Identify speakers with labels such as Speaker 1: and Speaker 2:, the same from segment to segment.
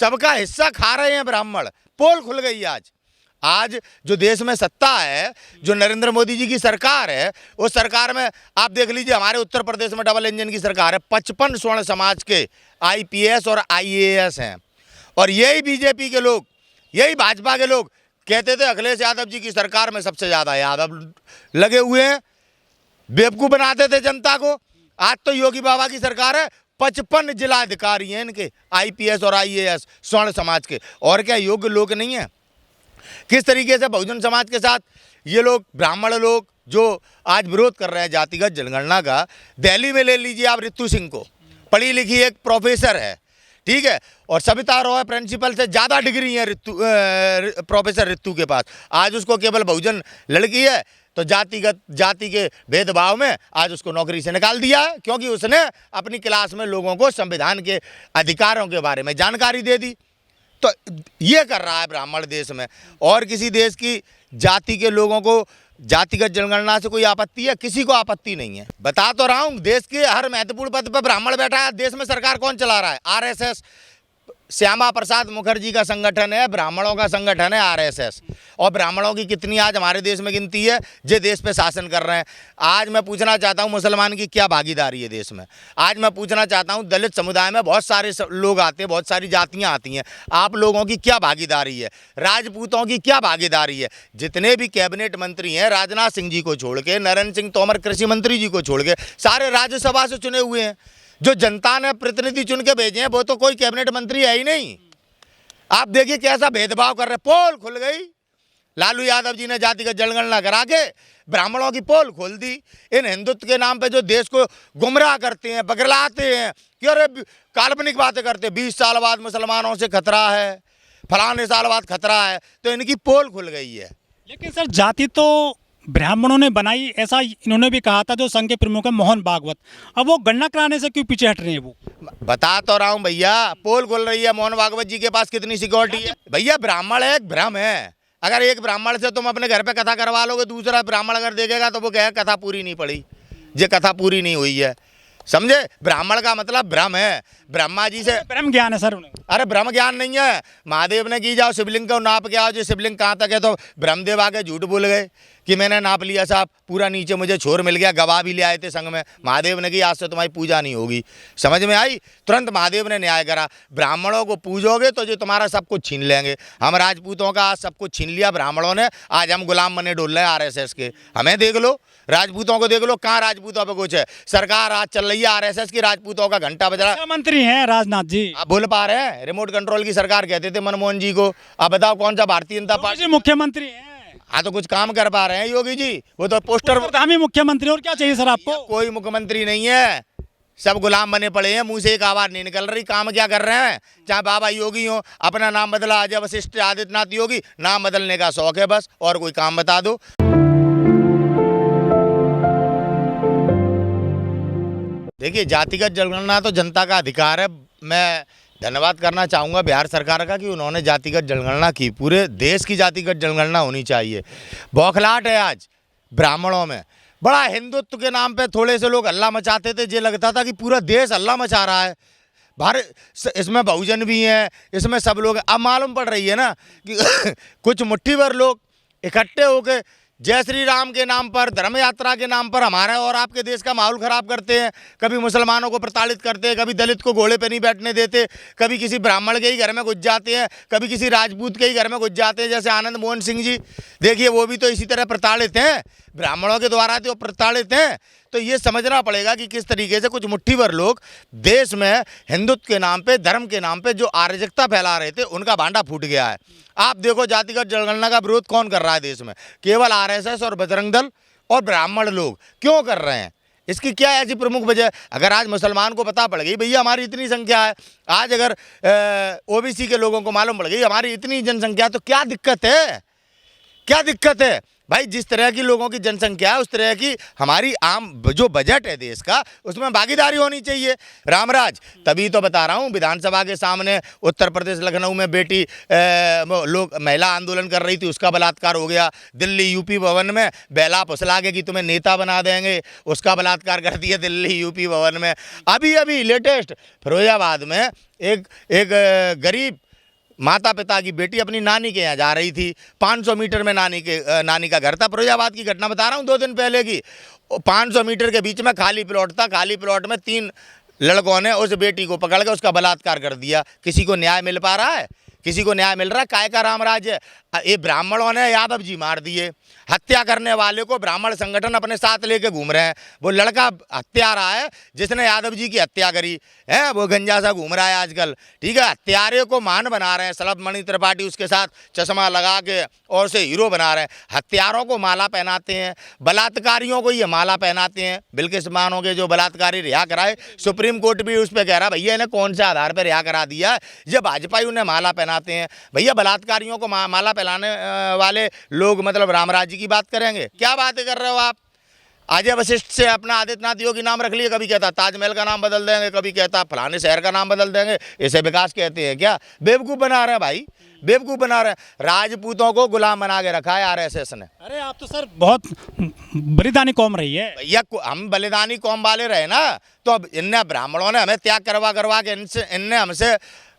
Speaker 1: सबका हिस्सा खा रहे हैं ब्राह्मण। पोल खुल गई आज जो देश में सत्ता है, जो नरेंद्र मोदी जी की सरकार है, उस सरकार में आप देख लीजिए, हमारे उत्तर प्रदेश में डबल इंजन की सरकार है। 55 स्वर्ण समाज के IPS और IAS हैं। और यही बीजेपी के लोग, यही भाजपा के लोग कहते थे अखिलेश यादव जी की सरकार में सबसे ज़्यादा यादव लगे हुए हैं, बेवकूफ़ बनाते थे जनता को। आज तो योगी बाबा की सरकार है, 55 जिलाधिकारी हैं इनके IPS और IAS स्वर्ण समाज के। और क्या योग्य लोग नहीं हैं? किस तरीके से बहुजन समाज के साथ ये लोग, ब्राह्मण लोग जो आज विरोध कर रहे हैं जातिगत जनगणना का, दिल्ली में ले लीजिए आप रितु सिंह को, पढ़ी लिखी एक प्रोफेसर है, ठीक है, और सविता रॉय प्रिंसिपल से ज़्यादा डिग्री है प्रोफेसर रितु के पास। आज उसको केवल बहुजन लड़की है तो जाति के भेदभाव में आज उसको नौकरी से निकाल दिया है, क्योंकि उसने अपनी क्लास में लोगों को संविधान के अधिकारों के बारे में जानकारी दे दी। तो ये कर रहा है ब्राह्मण देश में। और किसी देश की जाति के लोगों को जातिगत जनगणना से कोई आपत्ति है? किसी को आपत्ति नहीं है। बता तो रहा हूँ, देश के हर महत्वपूर्ण पद पर ब्राह्मण बैठा है। देश में सरकार कौन चला रहा है? RSS, श्यामा प्रसाद मुखर्जी का संगठन है, ब्राह्मणों का संगठन है RSS। और ब्राह्मणों की कितनी आज हमारे देश में गिनती है जो देश पे शासन कर रहे हैं। आज मैं पूछना चाहता हूँ, मुसलमान की क्या भागीदारी है देश में? आज मैं पूछना चाहता हूँ, दलित समुदाय में बहुत सारे लोग आते हैं, बहुत सारी जातियाँ आती हैं, आप लोगों की क्या भागीदारी है? राजपूतों की क्या भागीदारी है? जितने भी कैबिनेट मंत्री हैं, राजनाथ सिंह जी को छोड़ के, नरेंद्र सिंह तोमर कृषि मंत्री जी को छोड़ के, सारे राज्यसभा से चुने हुए हैं। जो जनता ने प्रतिनिधि चुन के भेजे हैं वो तो कोई कैबिनेट मंत्री है ही नहीं। आप देखिए कैसा भेदभाव कर रहे हैं। पोल खुल गई। लालू यादव जी ने जातिगत जनगणना करा के ब्राह्मणों की पोल खोल दी। इन हिंदुत्व के नाम पे जो देश को गुमराह करते हैं, बगलाते हैं कि अरे काल्पनिक बातें करते हैं, 20 साल बाद मुसलमानों से खतरा है, फलाने साल बाद खतरा है, तो इनकी पोल खुल गई है।
Speaker 2: लेकिन सर जाति तो ब्राह्मणों ने बनाई, ऐसा इन्होंने भी कहा था जो संघ के प्रमुख है मोहन भागवत। अब वो गणना कराने से क्यों पीछे हट रहे हैं? वो
Speaker 1: बता तो रहा हूँ भैया, पोल खुल रही है। मोहन भागवत जी के पास कितनी सिक्योरिटी है? भैया ब्राह्मण एक भ्रम है। अगर एक ब्राह्मण से तुम अपने घर पे कथा करवा लोगे, दूसरा ब्राह्मण अगर देखेगा तो वो कहेगा कथा पूरी नहीं पड़ी, ये कथा पूरी नहीं हुई है। समझे? ब्राह्मण का मतलब ब्रह्म है। ब्रह्मा जी से
Speaker 2: ब्रह्म ज्ञान है सर उन्हें।
Speaker 1: अरे ब्रह्म ज्ञान नहीं है। महादेव ने की जाओ शिवलिंग को नाप के आओ, जो शिवलिंग कहाँ तक है, तो ब्रह्मदेव आके झूठ बोल गए कि मैंने नाप लिया साहब, पूरा नीचे मुझे छोर मिल गया, गवाह भी ले आए थे संग में। महादेव ने की आज से तुम्हारी पूजा नहीं होगी। समझ में आई? तुरंत महादेव ने न्याय करा। ब्राह्मणों को पूजोगे तो जो तुम्हारा सब कुछ छीन लेंगे। हम राजपूतों का आज सब कुछ छीन लिया ब्राह्मणों ने, आज हम गुलाम बने डोल रहे हैं RSS के। हमें देख लो, राजपूतों को देख लो, कहाँ राजपूतों पे कुछ है? सरकार आज चल रही है RSS की, राजपूतों का घंटा बज रहा है।
Speaker 2: मंत्री हैं राजनाथ जी।
Speaker 1: आप बोल पा रहे हैं? रिमोट कंट्रोल की सरकार कहते थे मनमोहन जी को। अब बताओ कौन सा भारतीय जनता पार्टी
Speaker 2: मुख्यमंत्री हैं?
Speaker 1: हाँ तो कुछ काम कर पा रहे हैं योगी जी? वो तो पोस्टर।
Speaker 2: हम ही मुख्यमंत्री, और क्या चाहिए सर आपको?
Speaker 1: कोई मुख्यमंत्री नहीं है, सब गुलाम बने पड़े हैं। मुंह से एक आवाज नहीं निकल रही। काम क्या कर रहे हैं? चाहे बाबा योगी हो, अपना नाम बदला, अजय वशिष्ठ आदित्यनाथ योगी, नाम बदलने का शौक है बस, और कोई काम बता दो। देखिए, जातिगत जनगणना तो जनता का अधिकार है। मैं धन्यवाद करना चाहूँगा बिहार सरकार का कि उन्होंने जातिगत जनगणना की। पूरे देश की जातिगत जनगणना होनी चाहिए। बौखलाहट है आज ब्राह्मणों में। बड़ा हिंदुत्व के नाम पे थोड़े से लोग हल्ला मचाते थे, ये लगता था कि पूरा देश हल्ला मचा रहा है। भारत इसमें बहुजन भी हैं, इसमें सब लोग। अब मालूम पड़ रही है ना कि कुछ मुट्ठी भर लोग इकट्ठे होकर जय श्री राम के नाम पर, धर्म यात्रा के नाम पर हमारे और आपके देश का माहौल खराब करते हैं। कभी मुसलमानों को प्रताड़ित करते हैं, कभी दलित को घोड़े पे नहीं बैठने देते, कभी किसी ब्राह्मण के ही घर में घुस जाते हैं, कभी किसी राजपूत के ही घर में घुस जाते हैं, जैसे आनंद मोहन सिंह जी। देखिए वो भी तो इसी तरह प्रताड़ित हैं, ब्राह्मणों के द्वारा तो प्रताड़ित हैं। तो ये समझना पड़ेगा कि किस तरीके से कुछ मुट्ठी भर लोग देश में हिंदुत्व के नाम पे, धर्म के नाम पे जो अराजकता फैला रहे थे, उनका भांडा फूट गया है। आप देखो जातिगत जनगणना का विरोध कौन कर रहा है देश में? केवल RSS और बजरंग दल और ब्राह्मण लोग। क्यों कर रहे हैं? इसकी क्या ऐसी प्रमुख वजह? अगर आज मुसलमान को पता पड़ गई भैया हमारी इतनी संख्या है, आज अगर OBC के लोगों को मालूम पड़ गई हमारी इतनी जनसंख्या, तो क्या दिक्कत है? क्या दिक्कत है भाई? जिस तरह की लोगों की जनसंख्या है उस तरह की हमारी आम जो बजट है देश का, उसमें भागीदारी होनी चाहिए। रामराज, तभी तो बता रहा हूँ, विधानसभा के सामने उत्तर प्रदेश लखनऊ में बेटी लोग महिला आंदोलन कर रही थी, उसका बलात्कार हो गया। दिल्ली UP भवन में बेला फुसला के कि तुम्हें नेता बना देंगे, उसका बलात्कार कर दिया दिल्ली UP भवन में। अभी लेटेस्ट फिरोजाबाद में एक गरीब माता पिता की बेटी अपनी नानी के यहाँ जा रही थी, 500 मीटर में नानी का घर था। फिरोजाबाद की घटना बता रहा हूँ 2 दिन पहले की। 500 मीटर के बीच में खाली प्लॉट था, खाली प्लॉट में 3 लड़कों ने उस बेटी को पकड़ के उसका बलात्कार कर दिया। किसी को न्याय मिल पा रहा है? किसी को न्याय मिल रहा है? काय का रामराज है? ये ब्राह्मणों ने यादव जी मार दिए। हत्या करने वाले को ब्राह्मण संगठन अपने साथ लेके घूम रहे हैं। वो लड़का हत्यारा है जिसने यादव जी की हत्या करी है, वो गंजा सा घूम रहा है आजकल। ठीक है, हत्यारे को मान बना रहे हैं। सलभ मणि त्रिपाठी उसके साथ चश्मा लगा के और उसे हीरो बना रहे हैं। हत्यारों को माला पहनाते हैं, बलात्कारियों को ये माला पहनाते हैं। बिल्किस बानो के जो बलात्कारी रिहा कराए, सुप्रीम कोर्ट भी उस पर कह रहा भैया इन्हें कौन से आधार पर रिहा करा दिया? जब भाजपाई उन्हें माला पहनाते हैं। भैया बलात्कारियों को माला पहनाने वाले लोग मतलब रामराज्य की बात करेंगे? क्या बातें कर रहे हो आप? अजय वशिष्ठ से अपना आदित्यनाथ योगी नाम रख लिए, कभी कहता ताजमहल का नाम बदल देंगे, कभी कहता फलाने शहर का नाम बदल देंगे। इसे विकास कहते हैं क्या? बेवकूफ़ बना रहे हैं भाई, बेवकूफ़ बना रहे हैं। राजपूतों को गुलाम बना के रखा है आरएसएस ने।
Speaker 2: अरे आप तो सर बहुत बलिदानी कौम रही है
Speaker 1: भैया। हम बलिदानी कौम वाले रहे ना, तो अब इनने ब्राह्मणों ने हमें त्याग करवा के इनने हमसे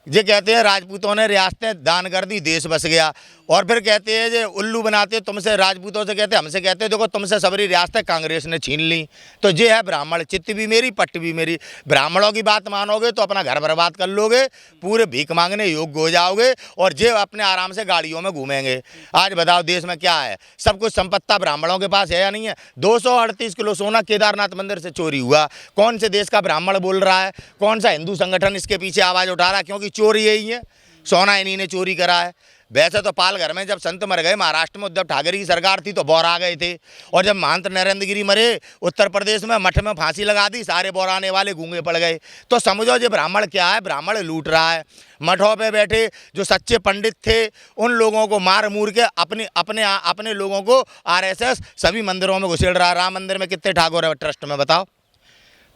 Speaker 1: ये कहते हैं राजपूतों ने रियासतें दान कर दी, देश बस गया। और फिर कहते हैं जे उल्लू बनाते तुमसे, राजपूतों से कहते हमसे कहते देखो तुमसे सबरी रियासतें कांग्रेस ने छीन ली। तो ये है ब्राह्मण, चित्त भी मेरी पट्ट भी मेरी। ब्राह्मणों की बात मानोगे तो अपना घर बर्बाद कर लोगे, पूरे भीख मांगने योग्य हो जाओगे और जे अपने आराम से गाड़ियों में घूमेंगे। आज बताओ देश में क्या है? सब कुछ संपत्ता ब्राह्मणों के पास है या नहीं है? 238 किलो सोना केदारनाथ मंदिर से चोरी हुआ। कौन से देश का ब्राह्मण बोल रहा है? कौन सा हिंदू संगठन इसके पीछे आवाज़ उठा रहा है? क्योंकि चोरी यही है, सोना इन्हीं ने चोरी करा है। वैसे तो पालघर में जब संत मर गए, महाराष्ट्र में उद्धव ठाकरे की सरकार थी तो बौरा गए थे। और जब महंत नरेंद्र गिरी मरे, उत्तर प्रदेश में मठ में फांसी लगा दी, सारे बौराने वाले गूंगे पड़ गए। तो समझो ये ब्राह्मण क्या है? ब्राह्मण लूट रहा है। मठों पे बैठे जो सच्चे पंडित थे उन लोगों को मार मूर के अपने लोगों को आरएसएस सभी मंदिरों में घुसेड़ रहा है। राम मंदिर में कितने ठाकुर है ट्रस्ट में? बताओ,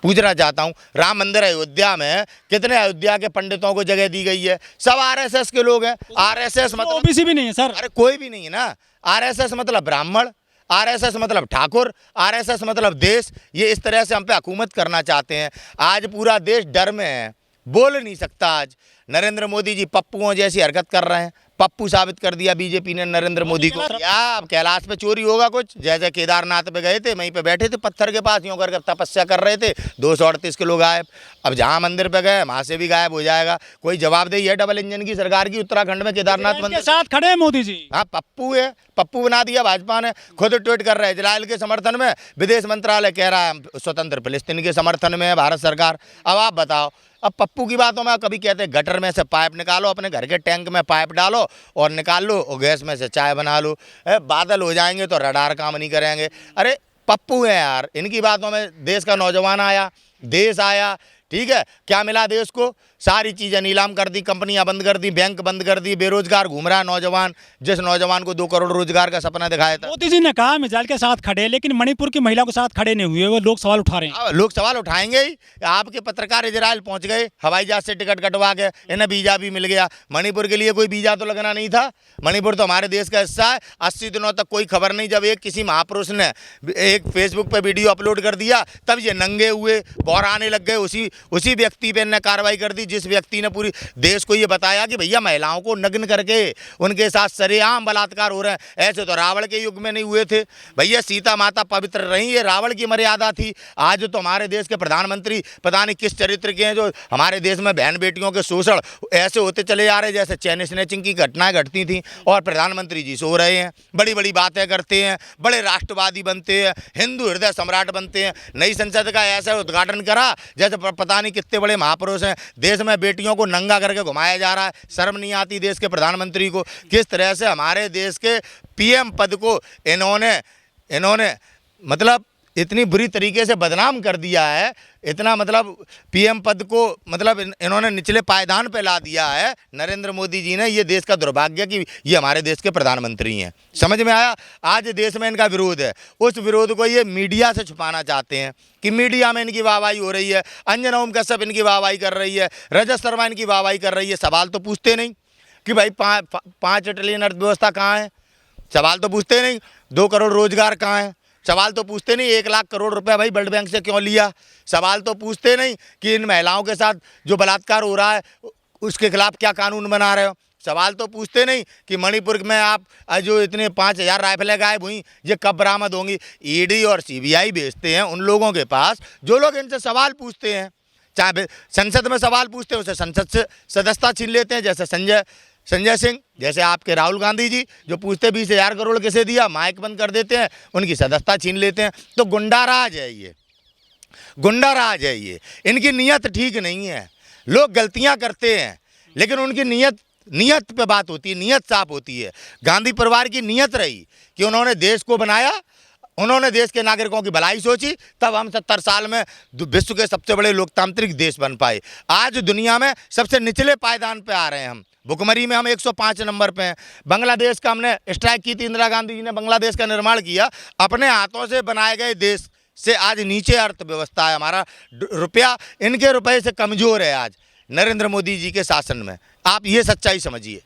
Speaker 1: पूछना चाहता हूँ। राम मंदिर अयोध्या में कितने अयोध्या के पंडितों को जगह दी गई है? सब आरएसएस के लोग हैं। आरएसएस मतलब
Speaker 2: ओबीसी भी नहीं है सर।
Speaker 1: अरे कोई भी नहीं है ना। आरएसएस मतलब ब्राह्मण, आरएसएस मतलब ठाकुर, आरएसएस मतलब देश। ये इस तरह से हम पे हुकूमत करना चाहते हैं। आज पूरा देश डर में है, बोल नहीं सकता। आज नरेंद्र मोदी जी पप्पुओं जैसी हरकत कर रहे हैं। पप्पू साबित कर दिया बीजेपी ने नरेंद्र मोदी को। या अब कैलाश पे चोरी होगा कुछ? जैसे केदारनाथ पे गए थे, वहीं पे बैठे थे पत्थर के पास, यूं करके तपस्या कर रहे थे, 238 किलो गायब। अब जहाँ मंदिर पे गए वहाँ से भी गायब हो जाएगा। कोई जवाबदेही है डबल इंजन की सरकार की उत्तराखंड में केदारनाथ मंदिर
Speaker 2: के साथ खड़े हैं मोदी जी।
Speaker 1: हाँ, पप्पू है, पप्पू बना दिया भाजपा ने। खुद ट्वीट कर रहे हैं इजराइल के समर्थन में, विदेश मंत्रालय कह रहा है स्वतंत्र फिलिस्तीन के समर्थन में है भारत सरकार। अब आप बताओ, अब पप्पू की बातों में कभी कहते हैं गटर में से पाइप निकालो, अपने घर के टैंक में पाइप डालो और निकाल लो, और गैस में से चाय बना लो। बादल हो जाएंगे तो रडार काम नहीं करेंगे। अरे पप्पू है यार, इनकी बातों में देश का नौजवान आया, देश आया। ठीक है, क्या मिला देश को? सारी चीज़ें नीलाम कर दी, कंपनियां बंद कर दी, बैंक बंद कर दी, बेरोजगार घूम रहा है नौजवान। जिस नौजवान को 2 करोड़ रोजगार का सपना दिखाया था।
Speaker 2: मोदी जी ने कहा मिसाइल के साथ खड़े, लेकिन मणिपुर की महिला के साथ खड़े नहीं हुए। वो लोग सवाल उठा रहे हैं।
Speaker 1: लोग सवाल उठाएंगे ही। आपके पत्रकार इजराइल पहुंच गए, हवाई जहाज से टिकट कटवा के, इन्हें वीजा भी मिल गया। मणिपुर के लिए कोई वीजा तो लगना नहीं था। मणिपुर तो हमारे देश का हिस्सा है। 80 दिनों तक कोई खबर नहीं। जब एक किसी महापुरुष ने एक फेसबुक पर वीडियो अपलोड कर दिया, तब ये नंगे हुए बौराने लग गए। उसी व्यक्ति पे इन्हें कार्रवाई कर दी जिस व्यक्ति ने पूरी देश को ये बताया कि भैया महिलाओं को नग्न करके उनके साथ सरेआम बलात्कार हो रहे हैं। ऐसे तो रावण के युग में नहीं हुए थे भैया। सीता माता पवित्र रही, ये रावण की मर्यादा थी। आज तो हमारे देश के प्रधानमंत्री पता नहीं किस चरित्र के हैं, जो हमारे देश में बहन बेटियों के शोषण ऐसे होते चले जा रहे जैसे चैन स्नैचिंग की घटनाएं घटती थी। और प्रधानमंत्री जी सो रहे हैं, बड़ी बड़ी बातें करते हैं, बड़े राष्ट्रवादी बनते हैं, हिंदू हृदय सम्राट बनते हैं। नई संसद का ऐसा उद्घाटन करा जैसे पता नहीं कितने बड़े महापुरुष हैं। देश में बेटियों को नंगा करके घुमाया जा रहा है। शर्म नहीं आती देश के प्रधानमंत्री को? किस तरह से हमारे देश के पीएम पद को इन्होंने मतलब इतनी बुरी तरीके से बदनाम कर दिया है। इतना मतलब पीएम पद को मतलब इन्होंने निचले पायदान पे ला दिया है नरेंद्र मोदी जी ने। ये देश का दुर्भाग्य कि ये हमारे देश के प्रधानमंत्री हैं। समझ में आया? आज देश में इनका विरोध है, उस विरोध को ये मीडिया से छुपाना चाहते हैं कि मीडिया में इनकी वाहवाही हो रही है। अंजना ओम कश्यप इनकी वाहवाही कर रही है, रजत शर्मा इनकी वाहवाही कर रही है। सवाल तो पूछते नहीं कि भाई 5 ट्रिलियन अर्थव्यवस्था कहाँ है? सवाल तो पूछते नहीं। 2 करोड़ रोजगार कहाँ है? सवाल तो पूछते नहीं। 1 लाख करोड़ रुपए भाई वर्ल्ड बैंक से क्यों लिया? सवाल तो पूछते नहीं कि इन महिलाओं के साथ जो बलात्कार हो रहा है उसके खिलाफ क्या कानून बना रहे हो? सवाल तो पूछते नहीं कि मणिपुर में आप जो इतने 5,000 राइफलें गायब हुई ये कब बरामद होंगी। ईडी और सीबीआई भेजते हैं उन लोगों के पास जो लोग इनसे सवाल पूछते हैं। चाहे संसद में सवाल पूछते हैं उसे संसद से सदस्यता छीन लेते हैं, जैसे संजय सिंह, जैसे आपके राहुल गांधी जी जो पूछते 20,000 करोड़ किसे दिया, माइक बंद कर देते हैं, उनकी सदस्यता छीन लेते हैं। तो गुंडा राज है ये, गुंडा राज है ये। इनकी नीयत ठीक नहीं है। लोग गलतियां करते हैं लेकिन उनकी नीयत पे बात होती है, नीयत साफ होती है। गांधी परिवार की नीयत रही कि उन्होंने देश को बनाया, उन्होंने देश के नागरिकों की भलाई सोची, तब हम 70 साल में विश्व के सबसे बड़े लोकतांत्रिक देश बन पाए। आज दुनिया में सबसे निचले पायदान पे आ रहे हैं हम। भुखमरी में हम 105 नंबर पे हैं। बांग्लादेश का हमने स्ट्राइक की थी, इंदिरा गांधी जी ने बांग्लादेश का निर्माण किया। अपने हाथों से बनाए गए देश से आज नीचे अर्थव्यवस्था है। हमारा रुपया इनके रुपए से कमज़ोर है आज नरेंद्र मोदी जी के शासन में। आप ये सच्चाई समझिए।